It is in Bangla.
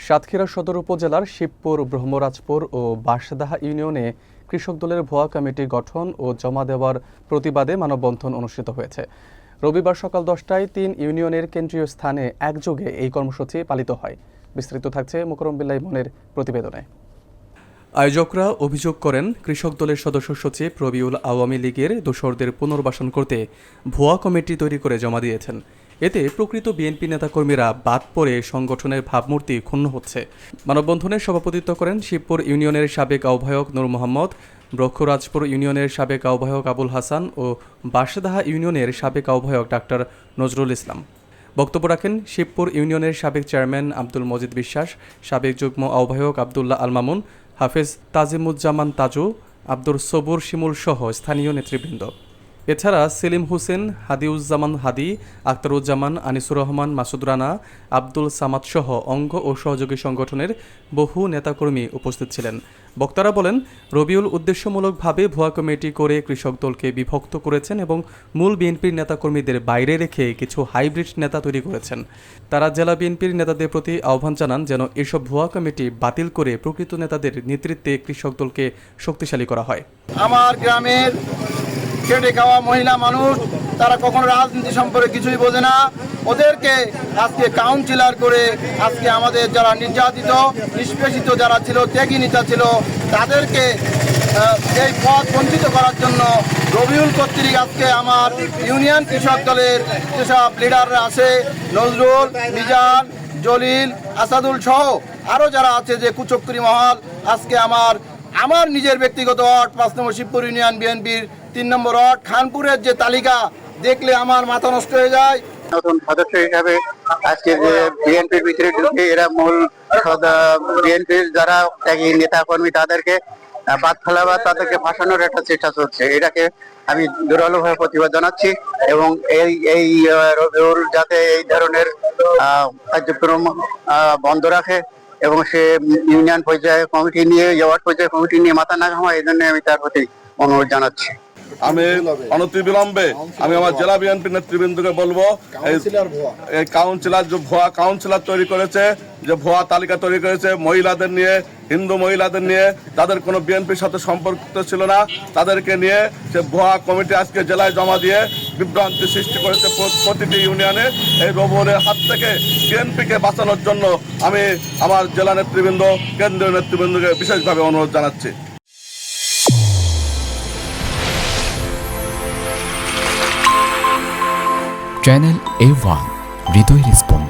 সাতক্ষীরা সদর উপজেলার শিবপুর, ব্রহ্মরাজপুর ও বাঁশদাহা ইউনিয়নে কৃষক দলের ভুয়া কমিটি গঠন ও জমা দেওয়ার প্রতিবাদে মানববন্ধন অনুষ্ঠিত হয়েছে। রবিবার সকাল 10টায় ৩ ইউনিয়নের কেন্দ্রীয় স্থানে একযোগে এই কর্মসূচি পালিত হয়। বিস্তারিত থাকছে মোকরম বিল্লাহ ইমনের প্রতিবেদনে। আয়োজকরা অভিযোগ করেন, কৃষক দলের সদস্য সচিব রবিউল আওয়ামী লীগের দোসরদের পুনর্বাসন করতে ভুয়া কমিটি তৈরি করে জমা দিয়েছেন। এতে প্রকৃত বিএনপি নেতাকর্মীরা বাদ পড়ে সংগঠনের ভাবমূর্তি ক্ষুণ্ণ হচ্ছে। মানববন্ধনে সভাপতিত্ব করেন শিবপুর ইউনিয়নের সাবেক আহ্বায়ক নূর মোহাম্মদ, ব্রহ্মরাজপুর ইউনিয়নের সাবেক আহ্বায়ক আবুল হাসান ও বাঁশদাহা ইউনিয়নের সাবেক আহ্বায়ক ডাক্তার নজরুল ইসলাম। বক্তব্য রাখেন শিবপুর ইউনিয়নের সাবেক চেয়ারম্যান আব্দুল মজিদ বিশ্বাস, সাবেক যুগ্ম আহ্বায়ক আবদুল্লাহ আল মামুন, হাফেজ তাজিমুজ্জামান তাজু, আব্দুর সবুর শিমুল সহ স্থানীয় নেতৃবৃন্দ। এছাড়া সেলিম হোসেন, হাদিউজ্জামান হাদি, আখতারুজ্জামান, আনিসুর রহমান, মাসুদ রানা, আব্দুল সামাদ সহ অঙ্গ ও সহযোগী সংগঠনের বহু নেতাকর্মী উপস্থিত ছিলেন। বক্তারা বলেন, রবিউল উদ্দেশ্যমূলকভাবে ভুয়া কমিটি করে কৃষক দলকে বিভক্ত করেছেন এবং মূল বিএনপির নেতাকর্মীদের বাইরে রেখে কিছু হাইব্রিড নেতা তৈরি করেছেন। তারা জেলা বিএনপির নেতাদের প্রতি আহ্বান জানান যেন এসব ভুয়া কমিটি বাতিল করে প্রকৃত নেতাদের নেতৃত্বে কৃষক দলকে শক্তিশালী করা হয়। আমার গ্রামের খেটে খাওয়া মহিলা মানুষ, তারা কখনো রাজনীতি সম্পর্কে কিছুই বোঝে না। ওদেরকে আজকে কাউন্সিলর করে আজকে আমাদের যারা নির্যাতিত নিষ্পেষিত যারা ছিল, ত্যাগী নেতা ছিল, তাদেরকে এই পথ বঞ্চিত করার জন্য রবিউল কর্তৃক আজকে আমার ইউনিয়ন কৃষক দলের যেসব লিডাররা আছে, নজরুল, মিজান, জলিল, আসাদুল সহ আরও যারা আছে যে কুচক্রি মহল, আজকে আমার নিজের ব্যক্তিগত ওয়ার্ড 5 নম্বর শিবপুর ইউনিয়ন বিএনপির 3 নম্বর ওয়ার্ড খানপুরের যে তালিকা দেখলে আমার মাথা নষ্ট হয়ে যায়। নতুন সদস্য হিসাবে আজকে যে বিএনপির ভিতরে ঢুকে এরা মূল বিএনপির যারা ত্যাগী নেতা কর্মী তাদেরকে বাদ ফেলা বা তাদেরকে ফাঁসানোর একটা চেষ্টা চলছে। এটাকে আমি জোরালোভাবে প্রতিবাদ জানাচ্ছি এবং এই রবিউল যাতে এই ধরনের কার্যক্রম বন্ধ রাখে এবং সে ইউনিয়ন পর্যায়ে কমিটি নিয়ে, ওয়ার্ড পর্যায়ে কমিটি নিয়ে মাথা না ঘামায়, এই জন্য আমি তার প্রতি অনুরোধ জানাচ্ছি। আমি অনতিবিলম্বে আমি আমার জেলা বিএনপি নেতৃবৃন্দকে বলবো, এই কাউন্সিলর যে ভুয়া কাউন্সিলর তৈরি করেছে, যে ভুয়া তালিকা তৈরি করেছে মহিলাদের নিয়ে, হিন্দু মহিলাদের নিয়ে, তাদের কোনো বিএনপির সাথে সম্পর্কিত ছিল না, তাদেরকে নিয়ে সে ভুয়া কমিটি আজকে জেলায় জমা দিয়ে বিভ্রান্তি সৃষ্টি করেছে প্রতিটি ইউনিয়নে। এই রবিউলের হাত থেকে বিএনপিকে বাঁচানোর জন্য আমি আমার জেলা নেতৃবৃন্দ, কেন্দ্রীয় নেতৃবৃন্দকে বিশেষভাবে অনুরোধ জানাচ্ছি। চ্যানেল A1 হৃদয় রেসপন্স।